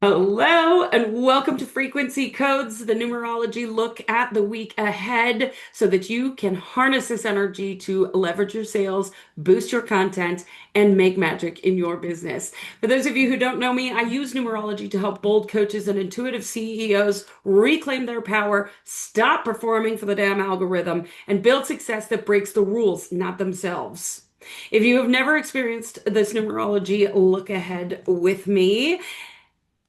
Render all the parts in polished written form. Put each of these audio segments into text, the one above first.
Hello and welcome to Frequency Codes, the numerology look at the week ahead so that you can harness this energy to leverage your sales, boost your content, and make magic in your business. For those of you who don't know me, I use numerology to help bold coaches and intuitive CEOs reclaim their power, stop performing for the damn algorithm, and build success that breaks the rules, not themselves. If you have never experienced this numerology look ahead with me,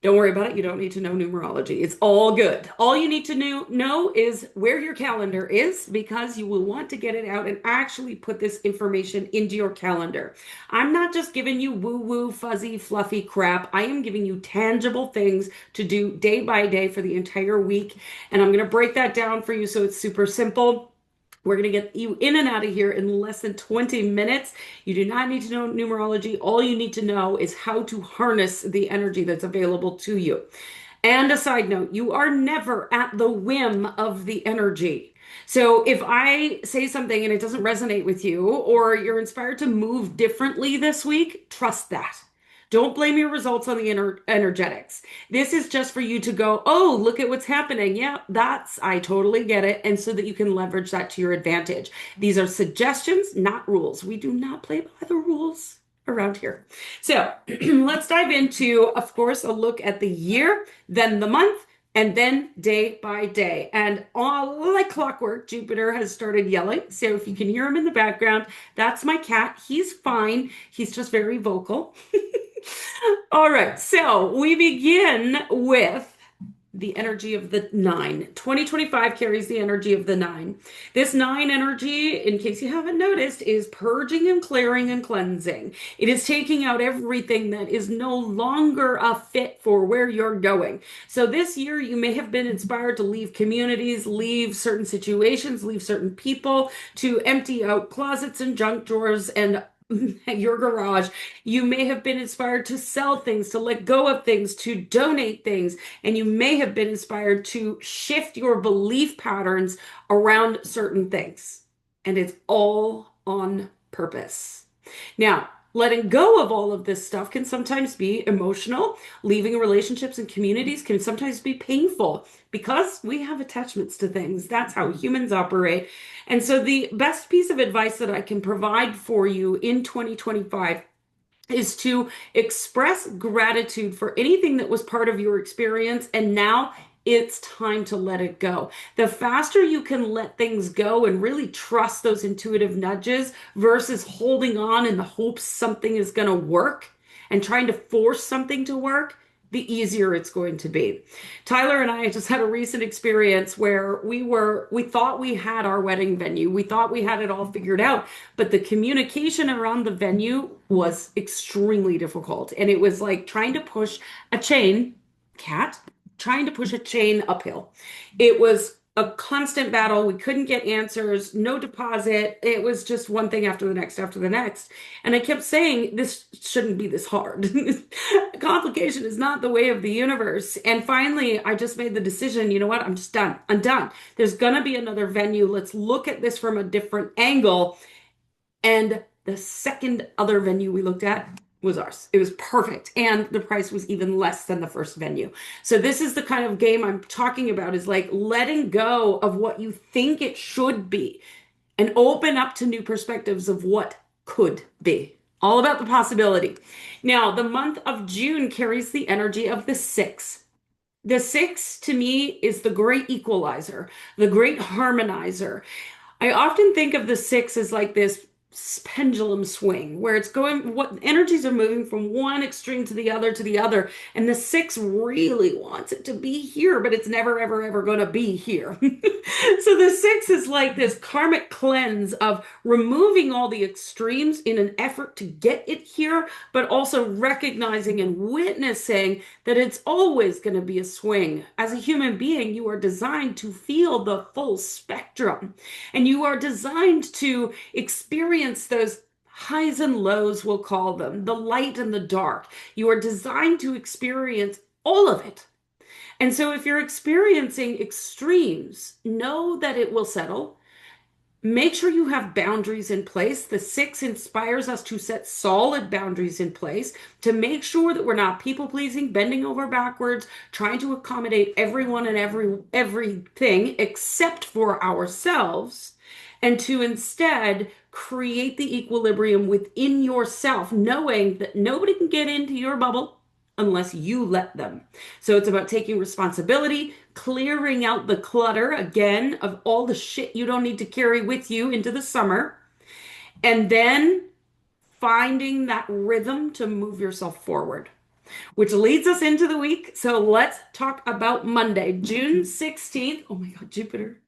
don't worry about it. You don't need to know numerology. It's all good. All you need to know is where your calendar is because you will want to get it out and actually put this information into your calendar. I'm not just giving you woo-woo, fuzzy, fluffy crap. I am giving you tangible things to do day by day for the entire week. And I'm going to break that down for you so it's super simple. We're going to get you in and out of here in less than 20 minutes. You do not need to know numerology. All you need to know is how to harness the energy that's available to you. And a side note, you are never at the whim of the energy. So if I say something and it doesn't resonate with you, or you're inspired to move differently this week, trust that. Don't blame your results on the energetics. This is just for you to go, oh, look at what's happening. Yeah, I totally get it. And so that you can leverage that to your advantage. These are suggestions, not rules. We do not play by the rules around here. So let's dive into, of course, a look at the year, then the month, and then day by day. And all like clockwork, Jupiter has started yelling. So if you can hear him in the background, that's my cat. He's fine. He's just very vocal. All right, so we begin with the energy of the nine. 2025 carries the energy of the nine. This nine energy, in case you haven't noticed, is purging and clearing and cleansing. It is taking out everything that is no longer a fit for where you're going. So this year, you may have been inspired to leave communities, leave certain situations, leave certain people, to empty out closets and junk drawers and your garage. You may have been inspired to sell things, to let go of things, to donate things, and you may have been inspired to shift your belief patterns around certain things. And it's all on purpose. Now, letting go of all of this stuff can sometimes be emotional. Leaving relationships and communities can sometimes be painful because we have attachments to things. That's how humans operate. And so, the best piece of advice that I can provide for you in 2025 is to express gratitude for anything that was part of your experience. And now it's time to let it go. The faster you can let things go and really trust those intuitive nudges versus holding on in the hopes something is going to work and trying to force something to work, the easier it's going to be. Tyler and I just had a recent experience where we thought we had our wedding venue. We thought we had it all figured out, but the communication around the venue was extremely difficult. And it was like trying to push a chain, cat, trying to push a chain uphill. It was a constant battle. We couldn't get answers, no deposit. It was just one thing after the next after the next. And I kept saying, this shouldn't be this hard. Complication is not the way of the universe. And finally, I just made the decision, you know what? I'm just done. I'm done. There's going to be another venue. Let's look at this from a different angle. And the second other venue we looked at was ours. It was perfect. And the price was even less than the first venue. So this is the kind of game I'm talking about, is like letting go of what you think it should be and open up to new perspectives of what could be. All about the possibility. Now, the month of June carries the energy of the six. The six to me is the great equalizer, the great harmonizer. I often think of the six as like this pendulum swing where it's going, what energies are moving from one extreme to the other, and the six really wants it to be here, but it's never ever ever going to be here. So the six is like this karmic cleanse of removing all the extremes in an effort to get it here, but also recognizing and witnessing that it's always going to be a swing. As a human being, you are designed to feel the full spectrum, and you are designed to experience those highs and lows, we'll call them, the light and the dark. You are designed to experience all of it. And so if you're experiencing extremes, know that it will settle. Make sure you have boundaries in place. The six inspires us to set solid boundaries in place to make sure that we're not people pleasing, bending over backwards, trying to accommodate everyone and everything except for ourselves, and to instead create the equilibrium within yourself, knowing that nobody can get into your bubble unless you let them. So it's about taking responsibility, clearing out the clutter again of all the shit you don't need to carry with you into the summer, and then finding that rhythm to move yourself forward, which leads us into the week. So let's talk about Monday, June 16th. Oh my God, Jupiter.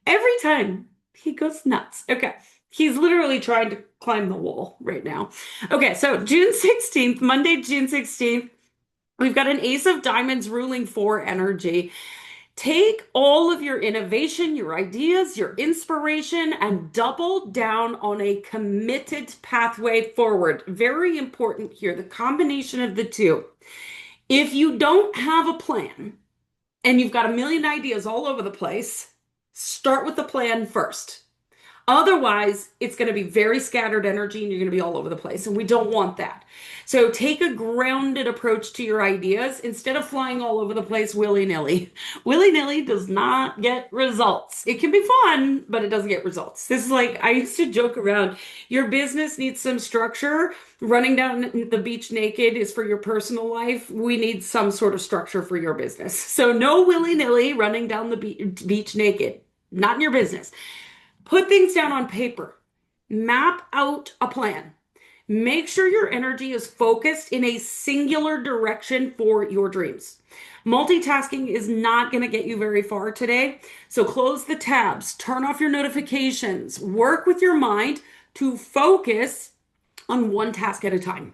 Every time he goes nuts. Okay. He's literally trying to climb the wall right now. Okay, so June 16th, Monday, June 16th, we've got an Ace of Diamonds ruling 4 energy. Take all of your innovation, your ideas, your inspiration, and double down on a committed pathway forward. Very important here, the combination of the two. If you don't have a plan and you've got a million ideas all over the place, start with the plan first. Otherwise, it's going to be very scattered energy and you're going to be all over the place. And we don't want that. So take a grounded approach to your ideas instead of flying all over the place willy-nilly. Willy-nilly does not get results. It can be fun, but it doesn't get results. This is like, I used to joke around, your business needs some structure. Running down the beach naked is for your personal life. We need some sort of structure for your business. So no willy-nilly running down the beach naked. Not in your business. Put things down on paper. Map out a plan. Make sure your energy is focused in a singular direction for your dreams. Multitasking is not going to get you very far today. So close the tabs, turn off your notifications, work with your mind to focus on one task at a time.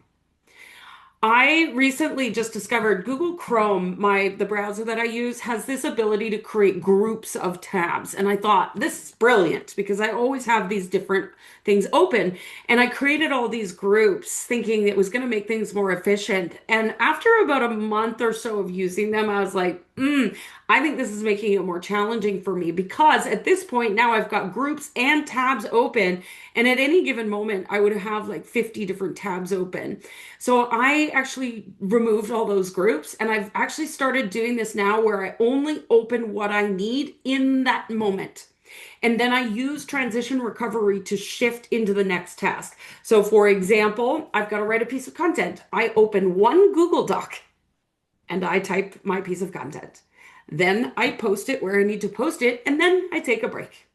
I recently just discovered Google Chrome, the browser that I use, has this ability to create groups of tabs. And I thought, this is brilliant because I always have these different things open. And I created all these groups thinking it was going to make things more efficient. And after about a month or so of using them, I was like, I think this is making it more challenging for me because at this point now I've got groups and tabs open. And at any given moment, I would have like 50 different tabs open. So I actually removed all those groups and I've actually started doing this now where I only open what I need in that moment. And then I use transition recovery to shift into the next task. So for example, I've got to write a piece of content. I open one Google Doc and I type my piece of content. Then I post it where I need to post it, and then I take a break.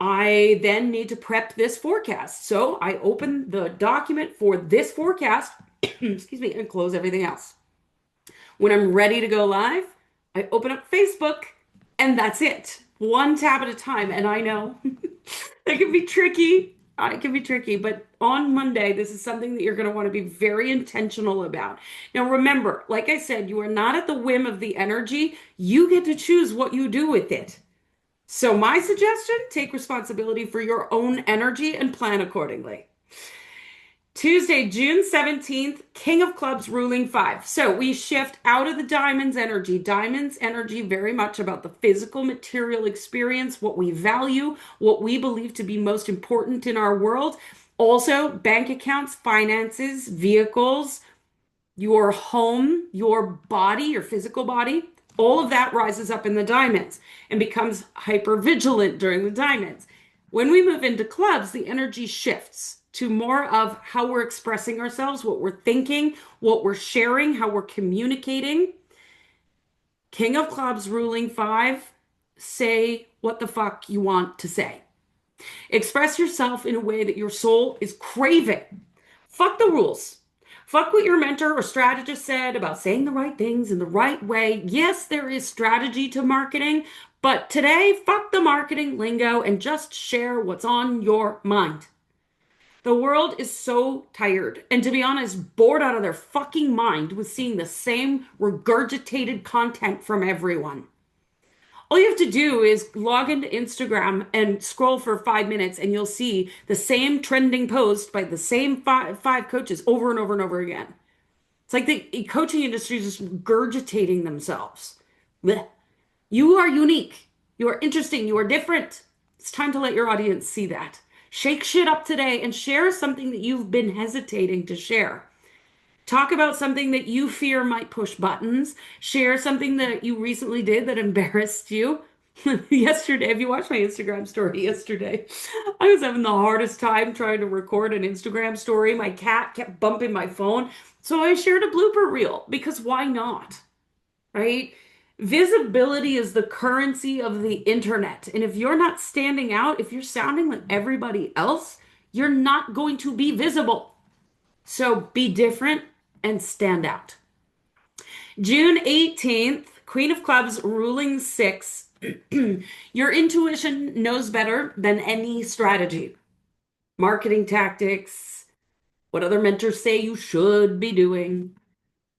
I then need to prep this forecast. So I open the document for this forecast, excuse me, and close everything else. When I'm ready to go live, I open up Facebook, and that's it. One tab at a time. And I know that can be tricky. It can be tricky, but on Monday, this is something that you're going to want to be very intentional about. Now, remember, like I said, you are not at the whim of the energy. You get to choose what you do with it. So, my suggestion, take responsibility for your own energy and plan accordingly. Tuesday, June 17th, King of Clubs ruling 5. So we shift out of the diamonds energy. Diamonds energy very much about the physical material experience, what we value, what we believe to be most important in our world. Also, bank accounts, finances, vehicles, your home, your body, your physical body. All of that rises up in the diamonds and becomes hyper vigilant during the diamonds. When we move into clubs, the energy shifts to more of how we're expressing ourselves, what we're thinking, what we're sharing, how we're communicating. King of Clubs ruling 5, say what the fuck you want to say. Express yourself in a way that your soul is craving. Fuck the rules. Fuck what your mentor or strategist said about saying the right things in the right way. Yes, there is strategy to marketing, but today, fuck the marketing lingo and just share what's on your mind. The world is so tired, and to be honest, bored out of their fucking mind with seeing the same regurgitated content from everyone. All you have to do is log into Instagram and scroll for 5 minutes, and you'll see the same trending post by the same five coaches over and over and over again. It's like the coaching industry is just regurgitating themselves. Blech. You are unique. You are interesting. You are different. It's time to let your audience see that. Shake shit up today and share something that you've been hesitating to share. Talk about something that you fear might push buttons. Share something that you recently did that embarrassed you. Yesterday, if you watched my Instagram story yesterday, I was having the hardest time trying to record an Instagram story. My cat kept bumping my phone. So I shared a blooper reel because why not? Right? Visibility is the currency of the internet. And if you're not standing out, if you're sounding like everybody else, you're not going to be visible. So be different and stand out. June 18th, Queen of Clubs ruling six. Your intuition knows better than any strategy, marketing tactics, what other mentors say you should be doing.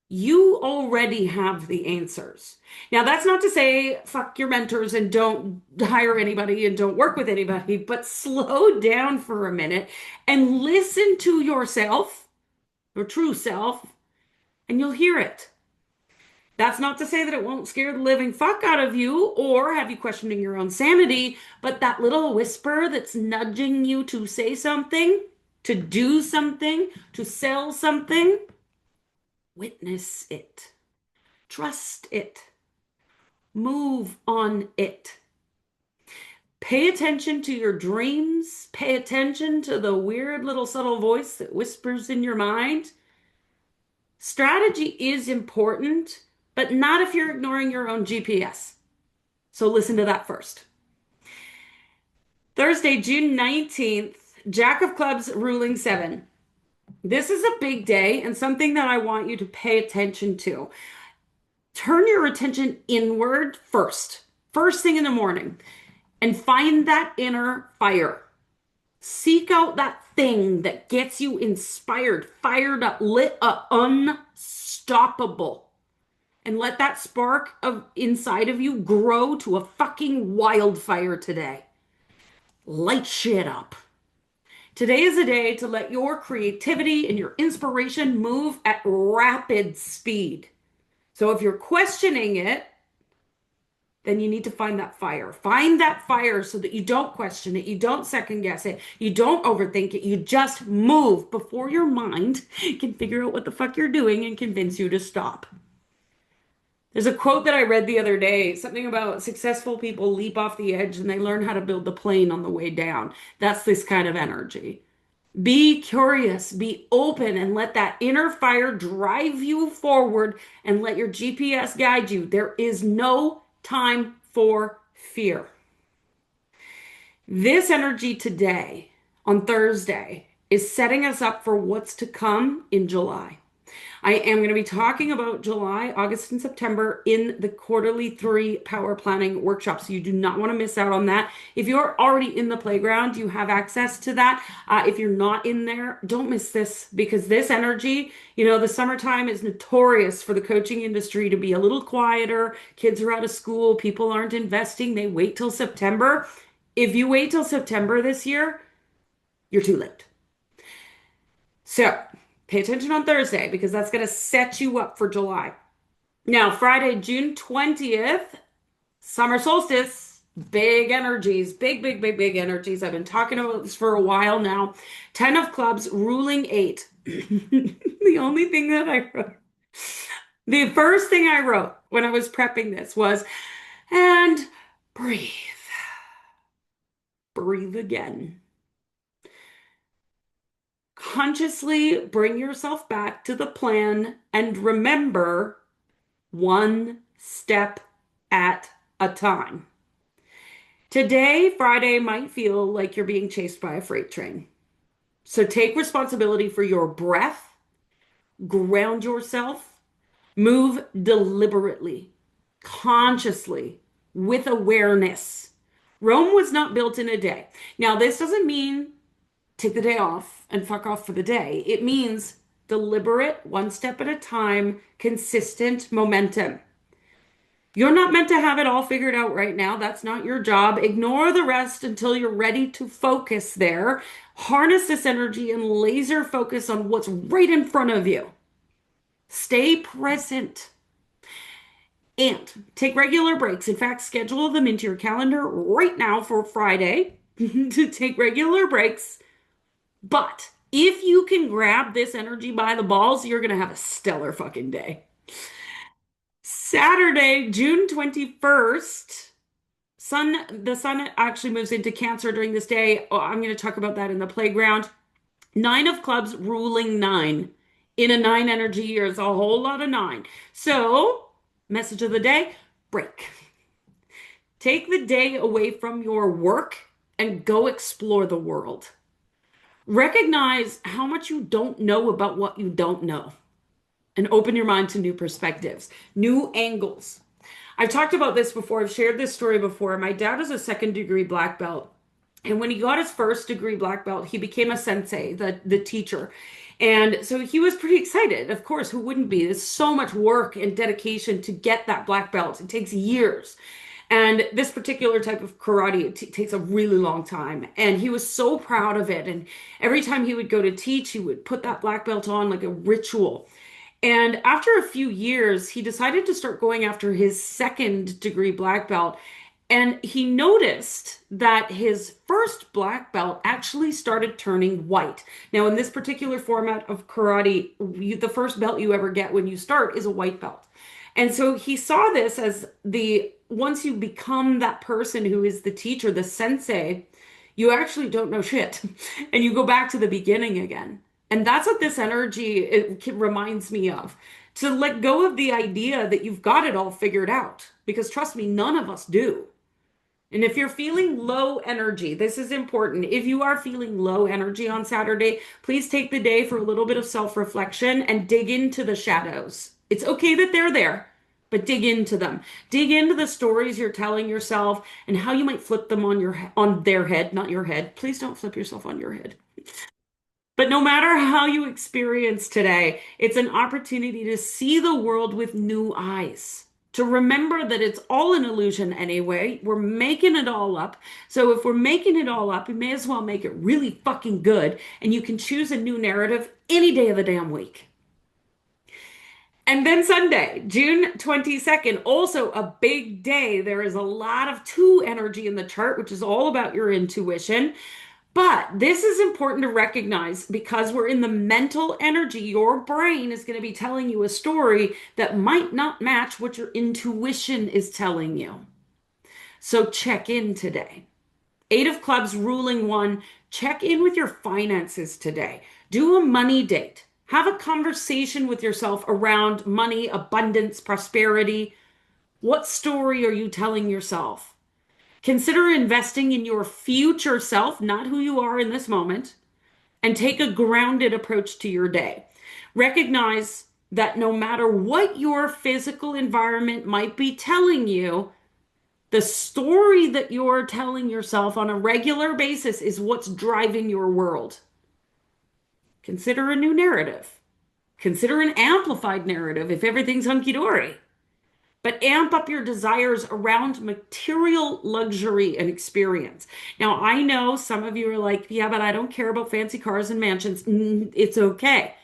You already have the answers. Now, that's not to say fuck your mentors and don't hire anybody and don't work with anybody, but slow down for a minute and listen to yourself, your true self, and you'll hear it. That's not to say that it won't scare the living fuck out of you or have you questioning your own sanity, but that little whisper that's nudging you to say something, to do something, to sell something, witness it, trust it, move on it. Pay attention to your dreams. Pay attention to the weird little subtle voice that whispers in your mind. Strategy is important, but not if you're ignoring your own GPS. So listen to that first. Thursday, June 19th, Jack of Clubs ruling seven. This is a big day and something that I want you to pay attention to. Turn your attention inward first thing in the morning, and find that inner fire. Seek out that thing that gets you inspired, fired up, lit up, unstoppable. And let that spark of inside of you grow to a fucking wildfire today. Light shit up. Today is a day to let your creativity and your inspiration move at rapid speed. So if you're questioning it, then you need to find that fire. Find that fire so that you don't question it, you don't second guess it, you don't overthink it, you just move before your mind can figure out what the fuck you're doing and convince you to stop. There's a quote that I read the other day, something about successful people leap off the edge and they learn how to build the plane on the way down. That's this kind of energy. Be curious, be open, and let that inner fire drive you forward and let your GPS guide you. There is no time for fear. This energy today, on Thursday, is setting us up for what's to come in July. I am going to be talking about July, August, and September in the quarterly 3 power planning workshops. So you do not want to miss out on that. If you're already in the playground, you have access to that. If you're not in there, don't miss this because this energy, the summertime is notorious for the coaching industry to be a little quieter. Kids are out of school. People aren't investing. They wait till September. If you wait till September this year, you're too late. So, pay attention on Thursday because that's going to set you up for July. Now, Friday, June 20th, summer solstice, big energies, big energies. I've been talking about this for a while now. 10 of clubs, ruling 8. The only thing that I wrote, the first thing I wrote when I was prepping this was, and breathe. Breathe again. Consciously bring yourself back to the plan and remember one step at a time. Today, Friday, might feel like you're being chased by a freight train. So take responsibility for your breath, ground yourself, move deliberately, consciously, with awareness. Rome was not built in a day. Now, this doesn't mean take the day off and fuck off for the day. It means deliberate, one step at a time, consistent momentum. You're not meant to have it all figured out right now. That's not your job. Ignore the rest until you're ready to focus there. Harness this energy and laser focus on what's right in front of you. Stay present. And take regular breaks. In fact, schedule them into your calendar right now for Friday to take regular breaks. But if you can grab this energy by the balls, you're going to have a stellar fucking day. Saturday, June 21st, the sun actually moves into Cancer during this day. Oh, I'm going to talk about that in the playground. Nine of clubs ruling nine. In a nine energy year, it's a whole lot of nine. So, message of the day, break. Take the day away from your work and go explore the world. Recognize how much you don't know about what you don't know and open your mind to new perspectives, new angles. I've talked about this before. I've shared this story before. My dad is a second degree black belt. And when he got his first degree black belt, he became a sensei, the teacher. And so he was pretty excited. Of course, who wouldn't be? There's so much work and dedication to get that black belt. It takes years. And this particular type of karate, takes a really long time. And he was so proud of it. And every time he would go to teach, he would put that black belt on like a ritual. And after a few years, he decided to start going after his second degree black belt. And he noticed that his first black belt actually started turning white. Now, in this particular format of karate, the first belt you ever get when you start is a white belt. And so he saw this as once you become that person who is the teacher, the sensei, you actually don't know shit. And you go back to the beginning again. And that's what this energy reminds me of. To let go of the idea that you've got it all figured out. Because trust me, none of us do. And if you're feeling low energy, this is important. If you are feeling low energy on Saturday, please take the day for a little bit of self-reflection and dig into the shadows. It's okay that they're there, but dig into them. Dig into the stories you're telling yourself and how you might flip them on their head, not your head. Please don't flip yourself on your head. But no matter how you experience today, it's an opportunity to see the world with new eyes. To remember that it's all an illusion anyway. We're making it all up. So if we're making it all up, we may as well make it really fucking good. And you can choose a new narrative any day of the damn week. And then Sunday, June 22nd, also a big day. There is a lot of two energy in the chart, which is all about your intuition. But this is important to recognize because we're in the mental energy. Your brain is going to be telling you a story that might not match what your intuition is telling you. So check in today. Eight of clubs ruling one. Check in with your finances today. Do a money date. Have a conversation with yourself around money, abundance, prosperity. What story are you telling yourself? Consider investing in your future self, not who you are in this moment, and take a grounded approach to your day. Recognize that no matter what your physical environment might be telling you, the story that you're telling yourself on a regular basis is what's driving your world. Consider a new narrative. Consider an amplified narrative if everything's hunky-dory. But amp up your desires around material luxury and experience. Now, I know some of you are like, yeah, but I don't care about fancy cars and mansions. It's okay.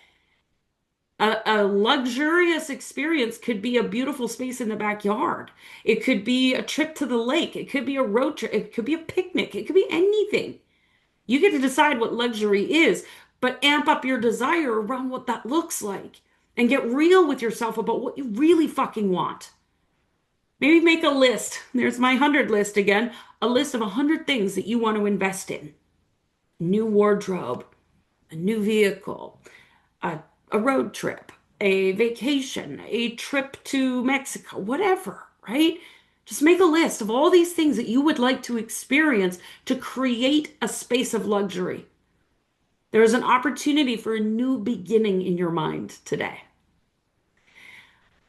A luxurious experience could be a beautiful space in the backyard. It could be a trip to the lake. It could be a road trip. It could be a picnic. It could be anything. You get to decide what luxury is, but amp up your desire around what that looks like and get real with yourself about what you really fucking want. Maybe make a list. There's my 100 list again. A list of 100 things that you want to invest in. New wardrobe, a new vehicle, a road trip, a vacation, a trip to Mexico, whatever, right? Just make a list of all these things that you would like to experience to create a space of luxury. There is an opportunity for a new beginning in your mind today.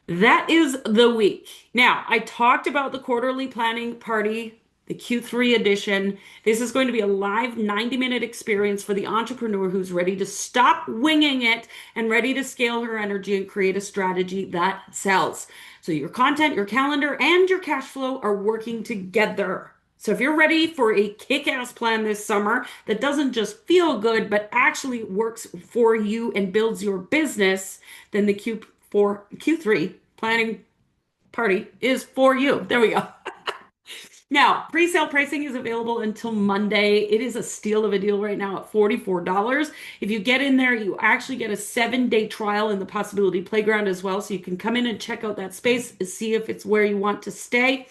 That is the week. Now, I talked about the quarterly planning party, the Q3 edition. This is going to be a live 90-minute experience for the entrepreneur who's ready to stop winging it and ready to scale her energy and create a strategy that sells. So your content, your calendar, and your cash flow are working together. So if you're ready for a kick-ass plan this summer that doesn't just feel good, but actually works for you and builds your business, then the Q3 planning party is for you. There we go. Now, pre-sale pricing is available until Monday. It is a steal of a deal right now at $44. If you get in there, you actually get a 7-day trial in the Possibility Playground as well. So you can come in and check out that space, see if it's where you want to stay.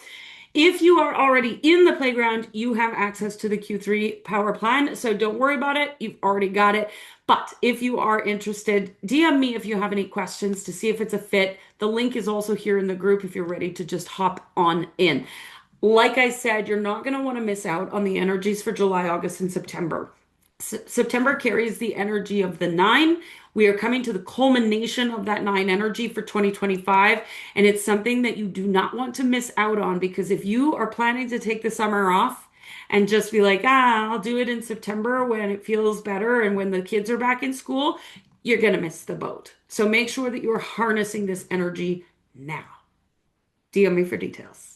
If you are already in the playground, you have access to the Q3 power plan. So don't worry about it. You've already got it. But if you are interested, DM me if you have any questions to see if it's a fit. The link is also here in the group if you're ready to just hop on in. Like I said, you're not going to want to miss out on the energies for July, August, and September. September carries the energy of the nine. We are coming to the culmination of that nine energy for 2025. And it's something that you do not want to miss out on because if you are planning to take the summer off and just be like, I'll do it in September when it feels better and when the kids are back in school, you're going to miss the boat. So make sure that you're harnessing this energy now. DM me for details.